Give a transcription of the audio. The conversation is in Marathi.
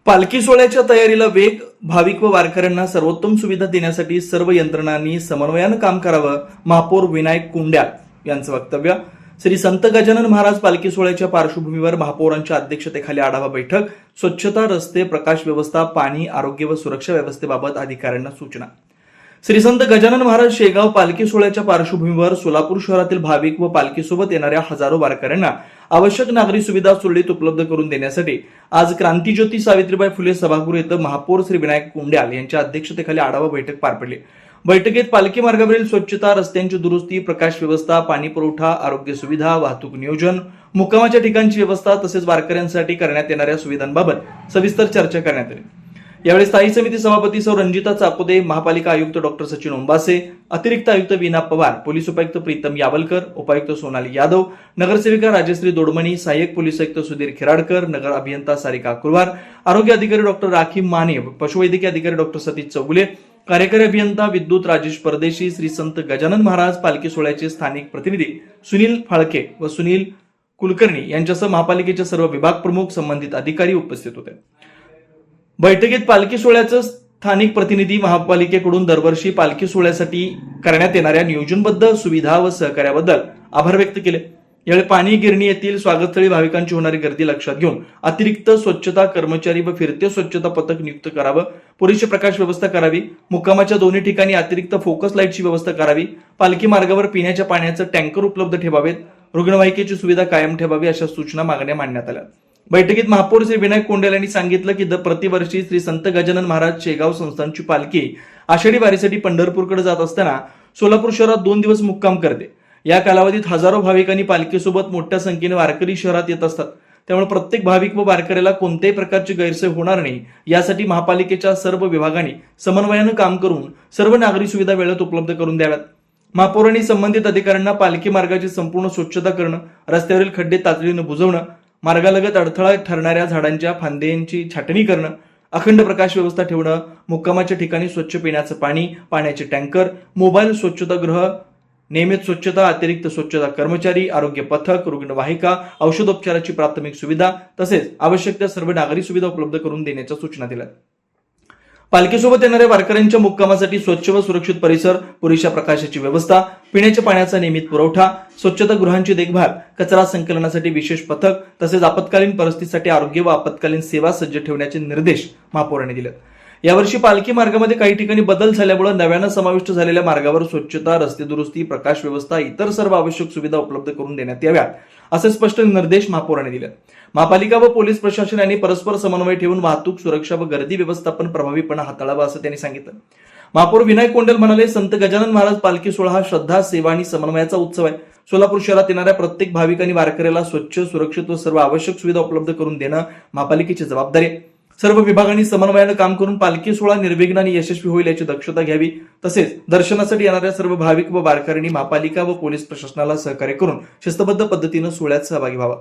पालखी सोहळ्याच्या तयारीला वेग, भाविक व वारकऱ्यांना सर्वोत्तम सुविधा देण्यासाठी सर्व यंत्रणांनी समन्वयानं काम करावं, महापौर विनायक कुंड्या यांचं वक्तव्य. श्री संत गजानन महाराज पालखी सोहळ्याच्या पार्श्वभूमीवर महापौरांच्या अध्यक्षतेखाली आढावा बैठक. स्वच्छता, रस्ते, प्रकाश व्यवस्था, पाणी, आरोग्य व सुरक्षा व्यवस्थेबाबत अधिकाऱ्यांना सूचना. श्री संत गजानन महाराज शेगाव पालखी सोहळ्याच्या पार्श्वभूमीवर सोलापूर शहरातील भाविक व पालखीसोबत येणाऱ्या हजारो वारकऱ्यांना आवश्यक नागरी सुविधा सुरळीत उपलब्ध करून देण्यासाठी आज क्रांतीज्योती सावित्रीबाई फुले सभागृह येथे महापौर श्री विनायक कुंड्याल यांच्या अध्यक्षतेखाली आढावा बैठक पार पडली. बैठकीत पालखी मार्गावरील स्वच्छता, रस्त्यांची दुरुस्ती, प्रकाश व्यवस्था, पाणी पुरवठा, आरोग्य सुविधा, वाहतूक नियोजन, मुक्कामाच्या ठिकाणची व्यवस्था तसेच वारकऱ्यांसाठी करण्यात येणाऱ्या सुविधांबाबत सविस्तर चर्चा करण्यात आली. यावेळी स्थायी समिती सभापती सौ रंजिता चाकोदे, महापालिका आयुक्त डॉक्टर सचिन ओंबासे, अतिरिक्त आयुक्त वीणा पवार, पोलीस उपायुक्त प्रीतम यावलकर, उपायुक्त सोनाली यादव, नगरसेविका राजश्री दोडमणी, सहाय्यक पोलीस आयुक्त सुधीर खिराडकर, नगर अभियंता सारिका कुरवार, आरोग्य अधिकारी डॉक्टर राखी माने, पशुवैद्यकीय अधिकारी डॉक्टर सतीश चौगुले, कार्यकारी अभियंता विद्युत राजेश परदेशी, श्री संत गजानन महाराज पालखी सोहळ्याचे स्थानिक प्रतिनिधी सुनील फाळके व सुनील कुलकर्णी यांच्यासह महापालिकेचे सर्व विभाग प्रमुख, संबंधित अधिकारी उपस्थित होते. बैठकीत पालखी सोहळ्याचं स्थानिक प्रतिनिधी महापालिकेकडून दरवर्षी पालखी सोहळ्यासाठी करण्यात येणाऱ्या नियोजनबद्ध सुविधा व सहकार्याबद्दल आभार व्यक्त केले. यावेळी पाणी गिरणी येथील स्वागतस्थळी भाविकांची होणारी गर्दी लक्षात घेऊन अतिरिक्त स्वच्छता कर्मचारी व फिरते स्वच्छता पथक नियुक्त करावं, पुरेशी प्रकाश व्यवस्था करावी, मुक्कामाच्या दोन्ही ठिकाणी अतिरिक्त फोकस लाईटची व्यवस्था करावी, पालखी मार्गावर पिण्याच्या पाण्याचं टँकर उपलब्ध ठेवावेत, रुग्णवाहिकेची सुविधा कायम ठेवावी अशा सूचना मागण्या मांडण्यात आल्या. बैठकीत महापौर श्री विनायक कुंड्याल यांनी सांगितलं की प्रतिवर्षी श्री संत गजानन महाराज शेगाव संस्थानची पालखी आषाढी वारीसाठी पंढरपूरकडे जात असताना सोलापूर शहरात 2 दिवस मुक्काम करते. या कालावधीत हजारो भाविकांनी पालखीसोबत मोठ्या संख्येने वारकरी शहरात येत असतात. त्यामुळे प्रत्येक भाविक व वारकऱ्याला कोणत्याही प्रकारची गैरसोय होणार नाही यासाठी महापालिकेच्या सर्व विभागांनी समन्वयानं काम करून सर्व नागरी सुविधा वेळेत उपलब्ध करून द्याव्यात. महापौरांनी संबंधित अधिकाऱ्यांना पालखी मार्गाची संपूर्ण स्वच्छता करणं, रस्त्यावरील खड्डे तातडीनं बुजवणं, मार्गालगत अडथळा ठरणाऱ्या झाडांच्या फांद्यांची छाटणी करणं, अखंड प्रकाश व्यवस्था ठेवणं, मुक्कामाच्या ठिकाणी स्वच्छ पिण्याचं पाणी, पाण्याचे टँकर, मोबाईल स्वच्छतागृह, नियमित स्वच्छता, अतिरिक्त स्वच्छता कर्मचारी, आरोग्य पथक, रुग्णवाहिका, औषधोपचाराची प्राथमिक सुविधा तसेच आवश्यक त्या सर्व नागरी सुविधा उपलब्ध करून देण्याच्या सूचना दिल्या. पालखीसोबत येणाऱ्या वारकऱ्यांच्या मुक्कामासाठी स्वच्छ व सुरक्षित परिसर, पुरेशा प्रकाशाची व्यवस्था, पिण्याच्या पाण्याचा नियमित पुरवठा, स्वच्छतागृहांची देखभाल, कचरा संकलनासाठी विशेष पथक तसेच आपत्कालीन परिस्थितीसाठी आरोग्य व आपत्कालीन सेवा सज्ज ठेवण्याचे निर्देश महापौरांनी दिले. यावर्षी पालखी मार्गामध्ये काही ठिकाणी बदल झाल्यामुळे नव्यानं समाविष्ट झालेल्या मार्गावर स्वच्छता, रस्ते दुरुस्ती, प्रकाश व्यवस्था, इतर सर्व आवश्यक सुविधा उपलब्ध करून देण्यात याव्यात असे स्पष्ट निर्देश महापौरांनी दिले. महापालिका व पोलीस प्रशासन यांनी परस्पर समन्वय ठेवून वाहतूक सुरक्षा व गर्दी व्यवस्थापन प्रभावीपणे हाताळावं असं त्यांनी सांगितलं. महापौर विनायक कुंड्याल म्हणाले, संत गजानन महाराज पालखी सोहळा हा श्रद्धा, सेवा आणि समन्वयाचा उत्सव आहे. सोलापूर शहरात येणाऱ्या प्रत्येक भाविक आणि वारकऱ्याला स्वच्छ, सुरक्षित व सर्व आवश्यक सुविधा उपलब्ध करून देणं महापालिकेची जबाबदारी आहे. सर्व विभागांनी समन्वयानं काम करून पालखी सोहळा निर्विघ्नाने यशस्वी होईल याची दक्षता घ्यावी. तसेच दर्शनासाठी येणाऱ्या सर्व भाविक व वारकऱ्यांनी महापालिका व पोलीस प्रशासनाला सहकार्य करून शिस्तबद्ध पद्धतीनं सोहळ्यात सहभागी व्हावा.